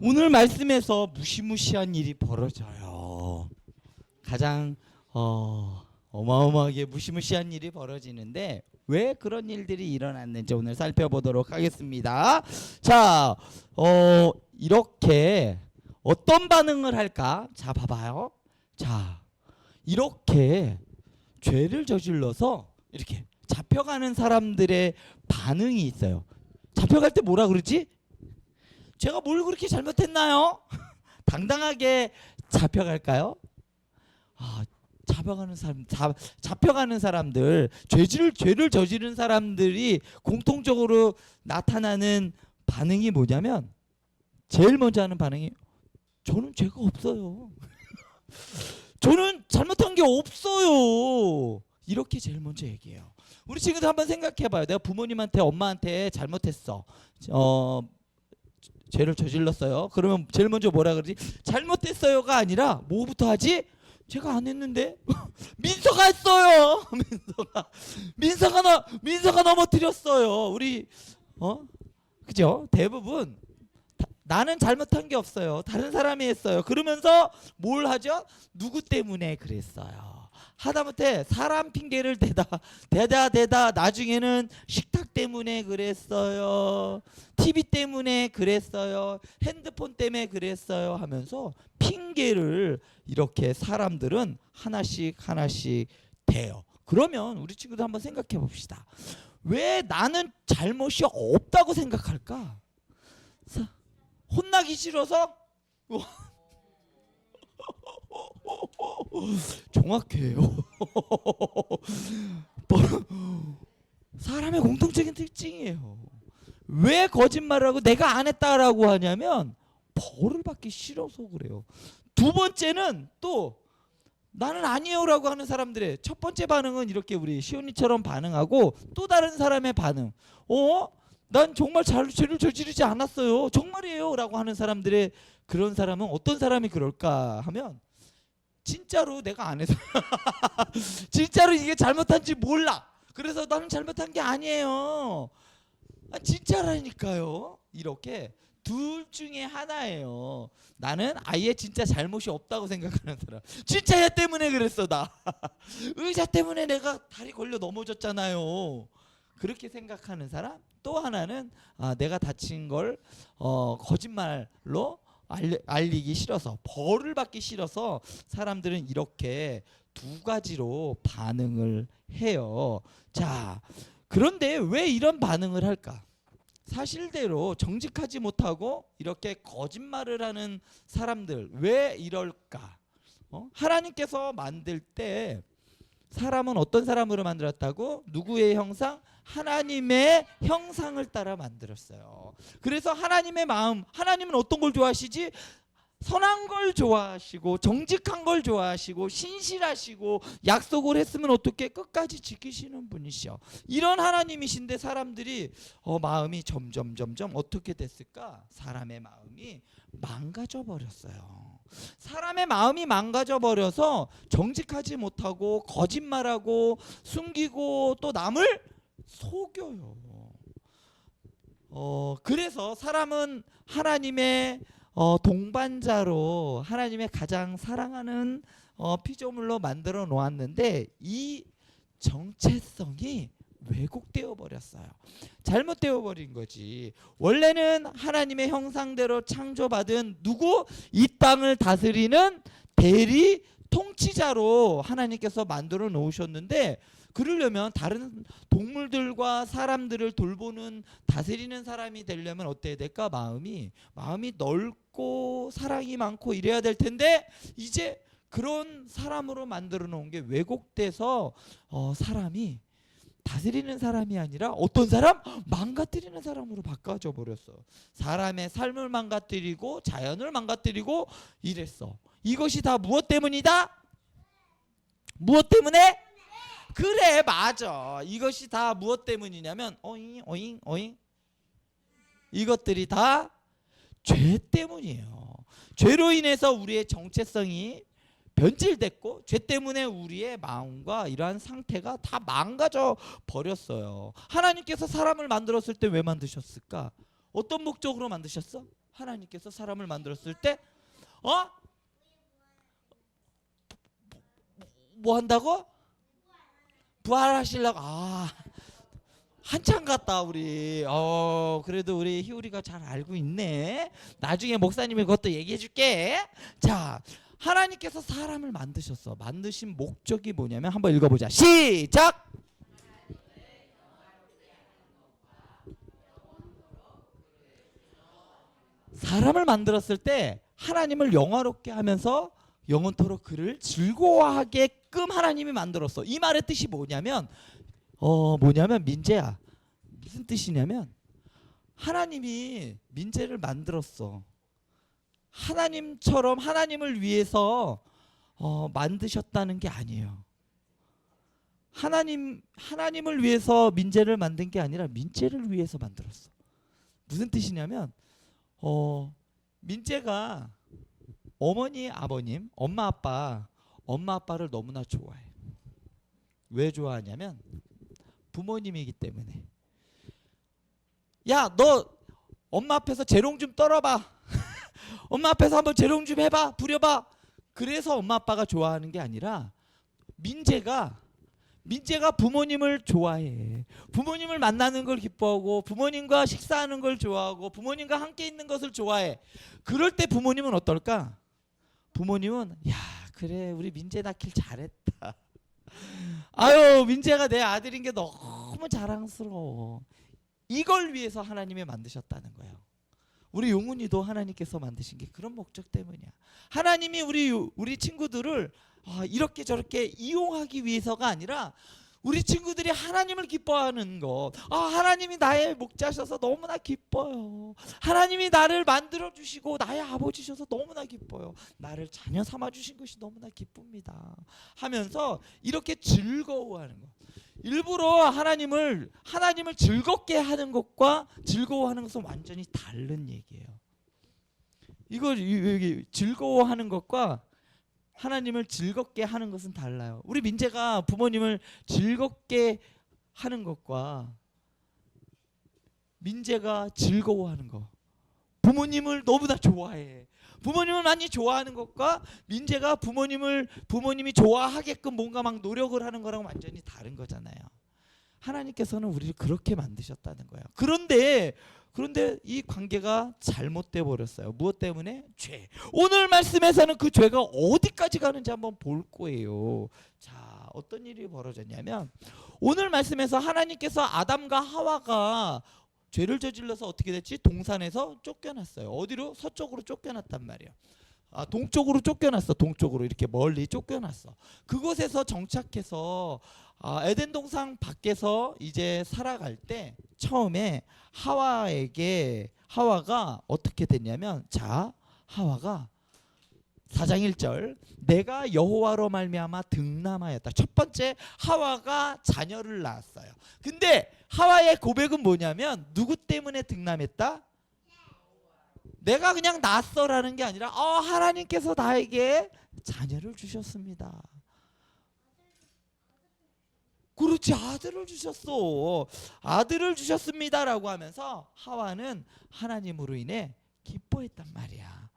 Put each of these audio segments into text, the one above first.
오늘 말씀에서 무시무시한 일이 벌어져요. 가장 어마어마하게 무시무시한 일이 벌어지는데 왜 그런 일들이 일어났는지 오늘 살펴보도록 하겠습니다. 자, 이렇게 어떤 반응을 할까? 자, 봐봐요. 자, 이렇게 죄를 저질러서 이렇게 잡혀가는 사람들의 반응이 있어요. 잡혀갈 때 뭐라 그러지? 제가 뭘 그렇게 잘못했나요? 당당하게 잡혀갈까요? 잡혀가는 사람들, 죄를 저지른 사람들이 공통적으로 나타나는 반응이 뭐냐면 제일 먼저 하는 반응이 저는 죄가 없어요. 저는 잘못한 게 없어요. 이렇게 제일 먼저 얘기해요. 우리 친구들 한번 생각해봐요. 내가 부모님한테 엄마한테 잘못했어. 죄를 저질렀어요. 그러면 제일 먼저 뭐라 그러지? 잘못했어요가 아니라 뭐부터 하지? 제가 안 했는데 민서가 했어요. 민서가 넘어뜨렸어요. 우리 그죠? 대부분 나는 잘못한 게 없어요. 다른 사람이 했어요. 그러면서 뭘 하죠? 누구 때문에 그랬어요. 하다못해 사람 핑계를 대다 나중에는 식탁 때문에 그랬어요. TV 때문에 그랬어요. 핸드폰 때문에 그랬어요 하면서 핑계를 이렇게 사람들은 하나씩 대요. 그러면 우리 친구들 한번 생각해 봅시다. 왜 나는 잘못이 없다고 생각할까? 혼나기 싫어서? 정확해요. 사람의 공통적인 특징이에요. 왜 거짓말을 하고 내가 안 했다라고 하냐면 벌을 받기 싫어서 그래요. 두 번째는 또 나는 아니에요라고 하는 사람들의 첫 번째 반응은 이렇게 우리 시온이처럼 반응하고 또 다른 사람의 반응. 난 정말 죄를 저지르지 않았어요. 정말이에요 라고 하는 사람들의 그런 사람은 어떤 사람이 그럴까 하면 진짜로 내가 안 해서 진짜로 이게 잘못한지 몰라. 그래서 나는 잘못한 게 아니에요. 진짜라니까요. 이렇게 둘 중에 하나예요. 나는 아예 진짜 잘못이 없다고 생각하는 사람. 진짜 얘 때문에 그랬어 나. 의자 때문에 내가 다리 걸려 넘어졌잖아요. 그렇게 생각하는 사람. 또 하나는 내가 다친 걸 거짓말로 알리기 싫어서 벌을 받기 싫어서 사람들은 이렇게 두 가지로 반응을 해요. 자, 그런데 왜 이런 반응을 할까? 사실대로 정직하지 못하고 이렇게 거짓말을 하는 사람들 왜 이럴까? 하나님께서 만들 때 사람은 어떤 사람으로 만들었다고? 누구의 형상? 하나님의 형상을 따라 만들었어요. 그래서 하나님의 마음, 하나님은 어떤 걸 좋아하시지? 선한 걸 좋아하시고 정직한 걸 좋아하시고 신실하시고 약속을 했으면 어떻게 끝까지 지키시는 분이시여. 이런 하나님이신데 사람들이 마음이 점점 어떻게 됐을까? 사람의 마음이 망가져 버렸어요. 사람의 마음이 망가져 버려서 정직하지 못하고 거짓말하고 숨기고 또 남을 속여요. 그래서 사람은 하나님의 동반자로 하나님의 가장 사랑하는 피조물로 만들어 놓았는데 이 정체성이 왜곡되어 버렸어요. 잘못되어 버린 거지. 원래는 하나님의 형상대로 창조받은 누구? 이 땅을 다스리는 대리 통치자로 하나님께서 만들어 놓으셨는데 그러려면 다른 동물들과 사람들을 돌보는 다스리는 사람이 되려면 어때야 될까? 마음이 넓고 사랑이 많고 이래야 될 텐데 이제 그런 사람으로 만들어 놓은 게 왜곡돼서 사람이 다스리는 사람이 아니라 어떤 사람? 망가뜨리는 사람으로 바꿔져 버렸어. 사람의 삶을 망가뜨리고 자연을 망가뜨리고 이랬어. 이것이 다 무엇 때문이다? 무엇 때문에? 그래, 맞아. 이것이 다 무엇 때문이냐면 어잉 이것들이 다 죄 때문이에요. 죄로 인해서 우리의 정체성이 변질됐고 죄 때문에 우리의 마음과 이러한 상태가 다 망가져 버렸어요. 하나님께서 사람을 만들었을 때 왜 만드셨을까? 어떤 목적으로 만드셨어? 하나님께서 사람을 만들었을 때 어? 뭐 한다고? 부활하시려고. 한참 갔다 우리. 그래도 우리 희우리가 잘 알고 있네. 나중에 목사님이 그것도 얘기해 줄게. 자, 하나님께서 사람을 만드셨어. 만드신 목적이 뭐냐면 한번 읽어보자. 시작. 사람을 만들었을 때 하나님을 영화롭게 하면서 영원토록 그를 즐거워하게끔 하나님이 만들었어. 이 말의 뜻이 뭐냐면 민재야, 무슨 뜻이냐면 하나님이 민재를 만들었어. 하나님처럼 하나님을 위해서 만드셨다는 게 아니에요. 하나님을 위해서 민재를 만든 게 아니라 민재를 위해서 만들었어. 무슨 뜻이냐면 민재가 어머니, 아버님, 엄마 아빠를 너무나 좋아해. 왜 좋아하냐면 부모님이기 때문에. 야, 너 엄마 앞에서 재롱 좀 떨어봐. 엄마 앞에서 한번 재롱 좀 해봐. 부려봐. 그래서 엄마 아빠가 좋아하는 게 아니라 민재가 부모님을 좋아해. 부모님을 만나는 걸 기뻐하고 부모님과 식사하는 걸 좋아하고 부모님과 함께 있는 것을 좋아해. 그럴 때 부모님은 어떨까? 부모님은 야, 그래, 우리 민재 낳길 잘했다. 아유, 민재가 내 아들인 게 너무 자랑스러워. 이걸 위해서 하나님이 만드셨다는 거예요. 우리 용훈이도 하나님께서 만드신 게 그런 목적 때문이야. 하나님이 우리 친구들을 이렇게 저렇게 이용하기 위해서가 아니라 우리 친구들이 하나님을 기뻐하는 것. 하나님이 나의 목자셔서 너무나 기뻐요. 하나님이 나를 만들어 주시고 나의 아버지셔서 너무나 기뻐요. 나를 자녀 삼아 주신 것이 너무나 기쁩니다. 하면서 이렇게 즐거워하는 것. 일부러 하나님을 즐겁게 하는 것과 즐거워하는 것은 완전히 다른 얘기예요. 이거 여기 즐거워하는 것과 하나님을 즐겁게 하는 것은 달라요. 우리 민재가 부모님을 즐겁게 하는 것과 민재가 즐거워하는 것, 부모님을 너무나 좋아해. 부모님을 많이 좋아하는 것과 민재가 부모님이 좋아하게끔 뭔가 막 노력을 하는 거랑 완전히 다른 거잖아요. 하나님께서는 우리를 그렇게 만드셨다는 거예요. 그런데 이 관계가 잘못돼 버렸어요. 무엇 때문에? 죄. 오늘 말씀에서는 그 죄가 어디까지 가는지 한번 볼 거예요. 자, 어떤 일이 벌어졌냐면 오늘 말씀에서 하나님께서 아담과 하와가 죄를 저질러서 어떻게 됐지? 동산에서 쫓겨났어요. 어디로? 서쪽으로 쫓겨났단 말이에요. 동쪽으로 쫓겨났어. 동쪽으로 이렇게 멀리 쫓겨났어. 그곳에서 정착해서 에덴 동산 밖에서 이제 살아갈 때 처음에 하와가 어떻게 됐냐면, 자, 하와가 4장 1절, 내가 여호와로 말미암아 등남하였다. 첫 번째, 하와가 자녀를 낳았어요. 근데 하와의 고백은 뭐냐면 누구 때문에 등남했다? 내가 그냥 낳았어라는 게 아니라 하나님께서 나에게 자녀를 주셨습니다. 그렇지, 아들을 주셨어. 아들을 주셨습니다라고 하면서 하와는 하나님으로 인해 기뻐했단 말이야.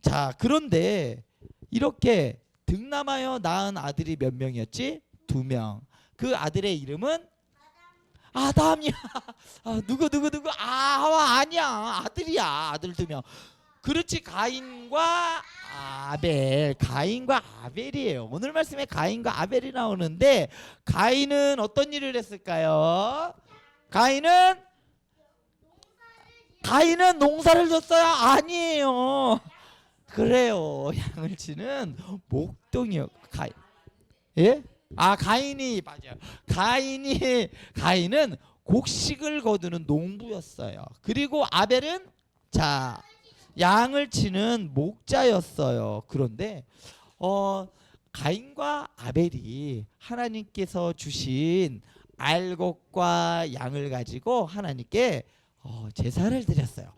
자, 그런데 이렇게 등남하여 낳은 아들이 몇 명이었지? 2명. 그 아들의 이름은 아담이야. 누구? 하와 아니야. 아들이야. 아들 2명. 그렇지, 가인과 아벨이에요. 오늘 말씀에 가인과 아벨이 나오는데 가인은 어떤 일을 했을까요? 가인은 농사를 졌어요? 아니에요. 그래요. 양을 치는 목동이요. 예? 가인이 맞아요. 가인은 곡식을 거두는 농부였어요. 그리고 아벨은 양을 치는 목자였어요. 그런데 가인과 아벨이 하나님께서 주신 알곡과 양을 가지고 하나님께 제사를 드렸어요.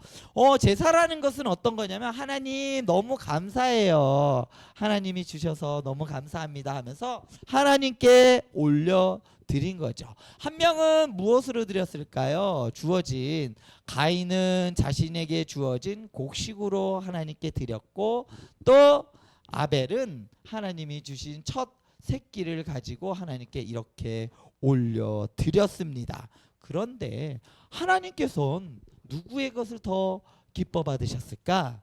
제사라는 것은 어떤 거냐면 하나님 너무 감사해요. 하나님이 주셔서 너무 감사합니다 하면서 하나님께 올려 드린 거죠. 한 명은 무엇으로 드렸을까요? 주어진 가인은 자신에게 주어진 곡식으로 하나님께 드렸고 또 아벨은 하나님이 주신 첫 새끼를 가지고 하나님께 이렇게 올려 드렸습니다. 그런데 하나님께서는 누구의 것을 더 기뻐 받으셨을까?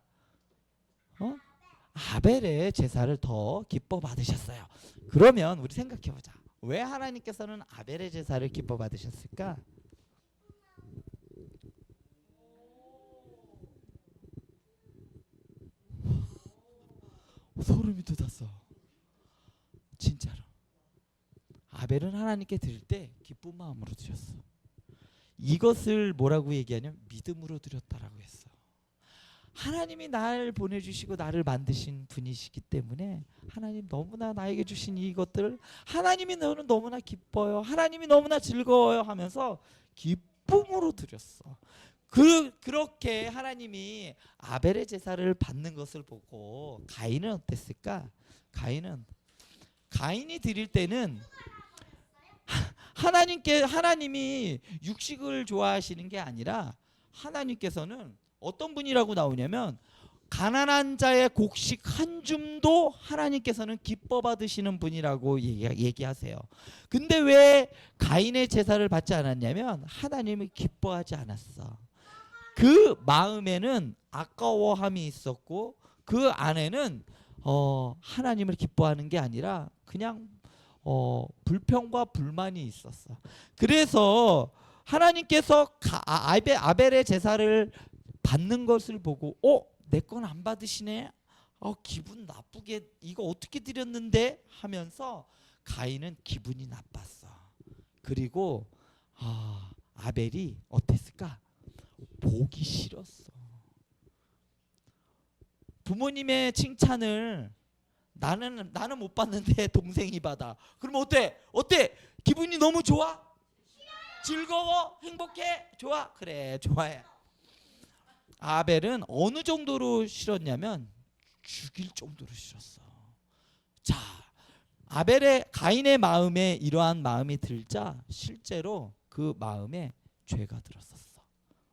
아벨의 제사를 더 기뻐 받으셨어요. 그러면 우리 생각해 보자. 왜 하나님께서는 아벨의 제사를 기뻐 받으셨을까? 소름이 돋았어. 진짜로. 아벨은 하나님께 드릴 때 기쁜 마음으로 드렸어. 이것을 뭐라고 얘기하냐면 믿음으로 드렸다라고 했어. 하나님이 날 보내주시고 나를 만드신 분이시기 때문에 하나님 너무나 나에게 주신 이것들 하나님이 너는 너무나 기뻐요. 하나님이 너무나 즐거워요 하면서 기쁨으로 드렸어. 그렇게 하나님이 아벨의 제사를 받는 것을 보고 가인은 어땠을까? 가인이 드릴 때는 하나님이 육식을 좋아하시는 게 아니라 하나님께서는 어떤 분이라고 나오냐면 가난한 자의 곡식 한 줌도 하나님께서는 기뻐 받으시는 분이라고 얘기하세요. 근데 왜 가인의 제사를 받지 않았냐면 하나님을 기뻐하지 않았어. 그 마음에는 아까워함이 있었고 그 안에는 하나님을 기뻐하는 게 아니라 그냥 불평과 불만이 있었어. 그래서 하나님께서 아벨의 제사를 받는 것을 보고 내 건 안 받으시네. 기분 나쁘게 이거 어떻게 드렸는데 하면서 가인은 기분이 나빴어. 그리고 아벨이 어땠을까? 보기 싫었어. 부모님의 칭찬을 나는 못 받는데 동생이 받아. 그럼 어때? 기분이 너무 좋아? 즐거워? 행복해? 좋아? 그래, 좋아해. 아벨은 어느 정도로 싫었냐면 죽일 정도로 싫었어. 자, 가인의 마음에 이러한 마음이 들자 실제로 그 마음에 죄가 들었었어.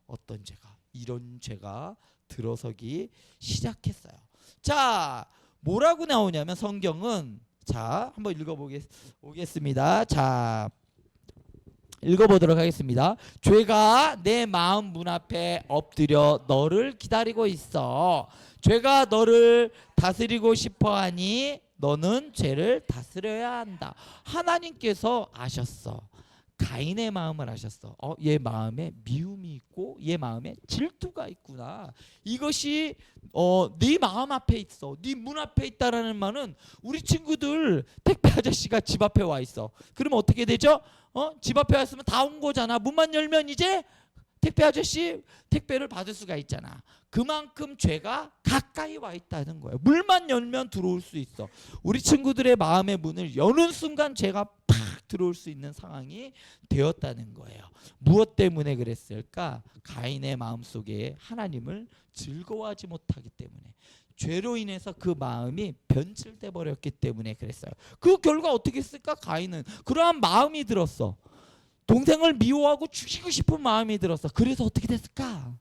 어떤 죄가? 이런 죄가 들어서기 시작했어요. 자, 뭐라고 나오냐면 성경은 한번 읽어보겠습니다. 자, 읽어보도록 하겠습니다. 죄가 내 마음 문 앞에 엎드려 너를 기다리고 있어. 죄가 너를 다스리고 싶어하니 너는 죄를 다스려야 한다. 하나님께서 아셨어. 가인의 마음을 아셨어. 얘 마음에 미움이 있고 얘 마음에 질투가 있구나. 이것이 네 마음 앞에 있어. 네 문 앞에 있다라는 말은 우리 친구들 택배 아저씨가 집 앞에 와 있어. 그러면 어떻게 되죠? 집 앞에 왔으면 다 온 거잖아. 문만 열면 이제 택배 아저씨 택배를 받을 수가 있잖아. 그만큼 죄가 가까이 와 있다는 거예요. 문만 열면 들어올 수 있어. 우리 친구들의 마음의 문을 여는 순간 죄가 팍 들어올 수 있는 상황이 되었다는 거예요. 무엇 때문에 그랬을까? 가인의 마음속에 하나님을 즐거워하지 못하기 때문에, 죄로 인해서 그 마음이 변질돼 버렸기 때문에 그랬어요. 그 결과 어떻게 했을까? 가인은 그러한 마음이 들었어. 동생을 미워하고 죽이고 싶은 마음이 들었어. 그래서 어떻게 됐을까?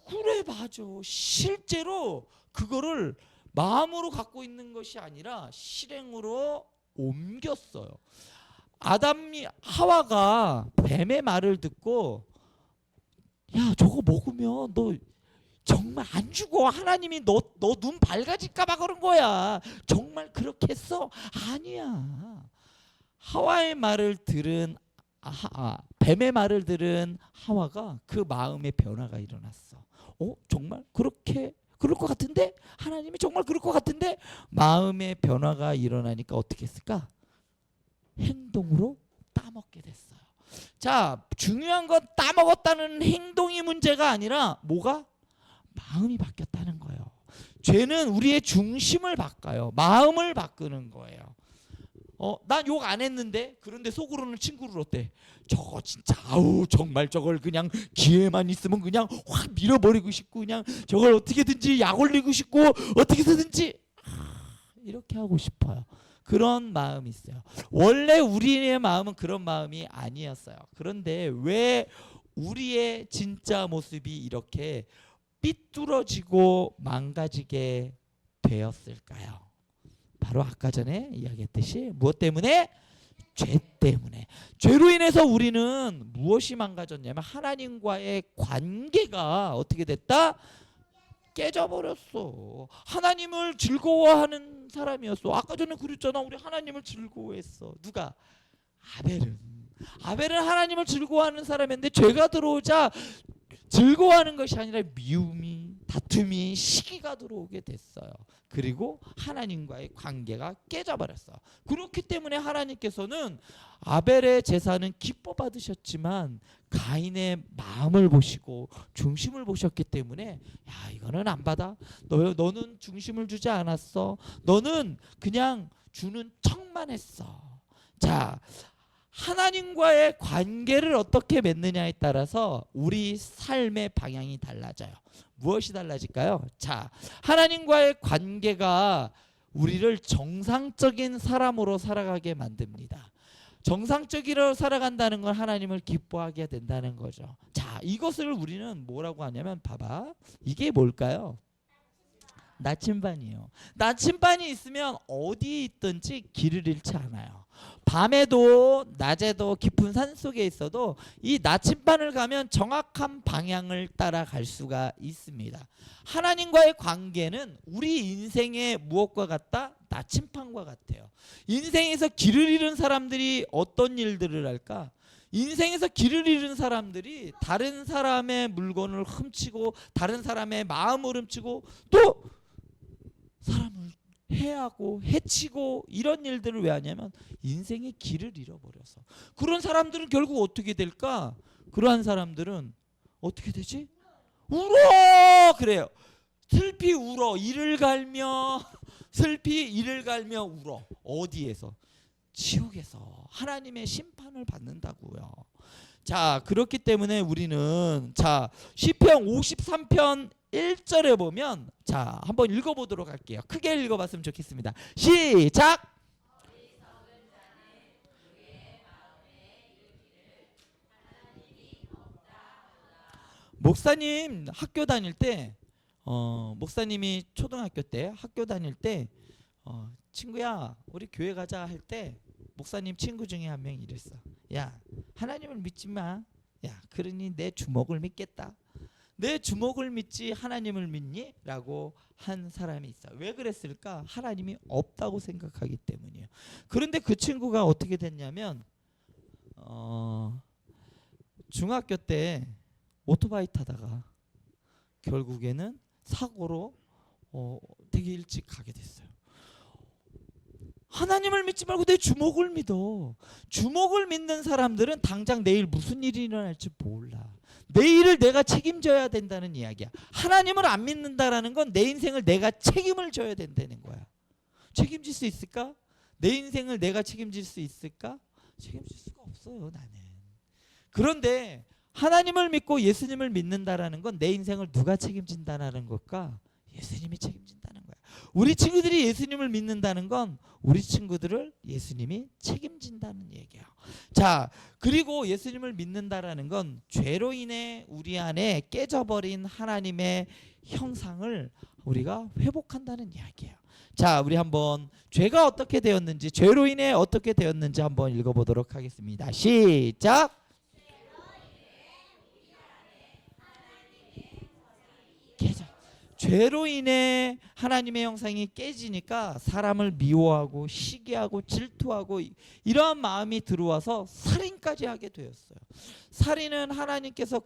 그래, 맞아. 실제로 그거를 마음으로 갖고 있는 것이 아니라 실행으로 옮겼어요. 하와가 뱀의 말을 듣고 야, 저거 먹으면 너 정말 안 죽어. 하나님이 너 눈 밝아질까 봐 그런 거야. 정말 그렇게 했어? 아니야. 하와의 말을 들은 뱀의 말을 들은 하와가 그 마음의 변화가 일어났어. 정말 그럴 것 같은데? 하나님이 정말 그럴 것 같은데? 마음의 변화가 일어나니까 어떻게 했을까? 행동으로 따먹게 됐어요. 자, 중요한 건 따먹었다는 행동이 문제가 아니라 뭐가? 마음이 바뀌었다는 거예요. 죄는 우리의 중심을 바꿔요. 마음을 바꾸는 거예요. 난 욕 안 했는데 그런데 속으로는 친구를 어때? 저거 진짜 아우 정말 저걸 그냥 기회만 있으면 그냥 확 밀어버리고 싶고 그냥 저걸 어떻게든지 약 올리고 싶고 어떻게든지 이렇게 하고 싶어요. 그런 마음이 있어요. 원래 우리의 마음은 그런 마음이 아니었어요. 그런데 왜 우리의 진짜 모습이 이렇게 삐뚤어지고 망가지게 되었을까요? 바로 아까 전에 이야기했듯이 무엇 때문에? 죄 때문에. 죄로 인해서 우리는 무엇이 망가졌냐면 하나님과의 관계가 어떻게 됐다? 깨져버렸어. 하나님을 즐거워하는 사람이었어. 아까 전에 그랬잖아. 우리 하나님을 즐거워했어. 누가? 아벨은 하나님을 즐거워하는 사람인데 죄가 들어오자 즐거워하는 것이 아니라 미움이, 다툼이, 시기가 들어오게 됐어요. 그리고 하나님과의 관계가 깨져버렸어. 그렇기 때문에 하나님께서는 아벨의 제사는 기뻐 받으셨지만 가인의 마음을 보시고 중심을 보셨기 때문에 야 이거는 안 받아. 너는 중심을 주지 않았어. 너는 그냥 주는 척만 했어. 자, 하나님과의 관계를 어떻게 맺느냐에 따라서 우리 삶의 방향이 달라져요. 무엇이 달라질까요? 자, 하나님과의 관계가 우리를 정상적인 사람으로 살아가게 만듭니다. 정상적으로 살아간다는 건 하나님을 기뻐하게 된다는 거죠. 자, 이것을 우리는 뭐라고 하냐면 봐봐. 이게 뭘까요? 나침반이에요. 나침반이 있으면 어디에 있든지 길을 잃지 않아요. 밤에도 낮에도 깊은 산 속에 있어도 이 나침반을 가면 정확한 방향을 따라갈 수가 있습니다. 하나님과의 관계는 우리 인생의 무엇과 같다? 나침반과 같아요. 인생에서 길을 잃은 사람들이 어떤 일들을 할까? 인생에서 길을 잃은 사람들이 다른 사람의 물건을 훔치고 다른 사람의 마음을 훔치고 또 사람을 해하고 해치고 이런 일들을 왜 하냐면 인생의 길을 잃어버려서. 그런 사람들은 결국 어떻게 될까? 그러한 사람들은 어떻게 되지? 울어! 그래요. 슬피 울어. 이를 갈며 슬피 이를 갈며 울어. 어디에서? 지옥에서 하나님의 심판을 받는다고요. 자, 그렇기 때문에 우리는 자 시편 53편 1절에 보면 자 한번 읽어보도록 할게요. 크게 읽어봤으면 좋겠습니다. 시작. 목사님 학교 다닐 때 목사님이 초등학교 때 학교 다닐 때 친구야 우리 교회 가자 할 때 목사님 친구 중에 한 명이 이랬어. 야 하나님을 믿지 마. 야 그러니 내 주먹을 믿겠다. 내 주먹을 믿지 하나님을 믿니? 라고 한 사람이 있어. 왜 그랬을까? 하나님이 없다고 생각하기 때문이에요. 그런데 그 친구가 어떻게 됐냐면 중학교 때 오토바이 타다가 결국에는 사고로 되게 일찍 가게 됐어요. 하나님을 믿지 말고 내 주먹을 믿어. 주먹을 믿는 사람들은 당장 내일 무슨 일이 일어날지 몰라. 내일을 내가 책임져야 된다는 이야기야. 하나님을 안 믿는다라는 건 내 인생을 내가 책임을 져야 된다는 거야. 책임질 수 있을까? 내 인생을 내가 책임질 수 있을까? 책임질 수가 없어요, 나는. 그런데 하나님을 믿고 예수님을 믿는다라는 건 내 인생을 누가 책임진다라는 걸까? 예수님이 책임진다는 거야. 우리 친구들이 예수님을 믿는다는 건 우리 친구들을 예수님이 책임진다는 얘기야. 자, 그리고 예수님을 믿는다라는 건 죄로 인해 우리 안에 깨져버린 하나님의 형상을 우리가 회복한다는 이야기예요. 자, 우리 한번 죄가 어떻게 되었는지, 죄로 인해 어떻게 되었는지 한번 읽어보도록 하겠습니다. 시작. 죄로 인해 하나님의 형상이 깨지니까 사람을 미워하고 시기하고 질투하고 이러한 마음이 들어와서 살인까지 하게 되었어요. 살인은 하나님께서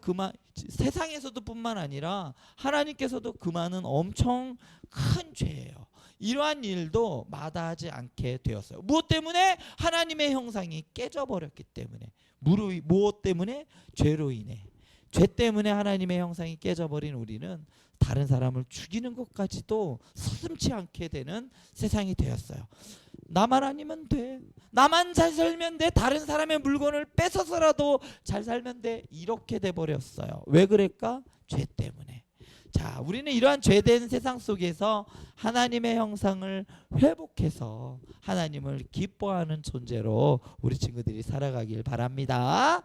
세상에서도 뿐만 아니라 하나님께서도 그만은 엄청 큰 죄예요. 이러한 일도 마다하지 않게 되었어요. 무엇 때문에? 하나님의 형상이 깨져버렸기 때문에. 무엇 때문에? 죄로 인해. 죄 때문에 하나님의 형상이 깨져버린 우리는 다른 사람을 죽이는 것까지도 서슴지 않게 되는 세상이 되었어요. 나만 아니면 돼. 나만 잘 살면 돼. 다른 사람의 물건을 뺏어서라도 잘 살면 돼. 이렇게 돼 버렸어요. 왜 그럴까? 죄 때문에. 자, 우리는 이러한 죄된 세상 속에서 하나님의 형상을 회복해서 하나님을 기뻐하는 존재로 우리 친구들이 살아가길 바랍니다.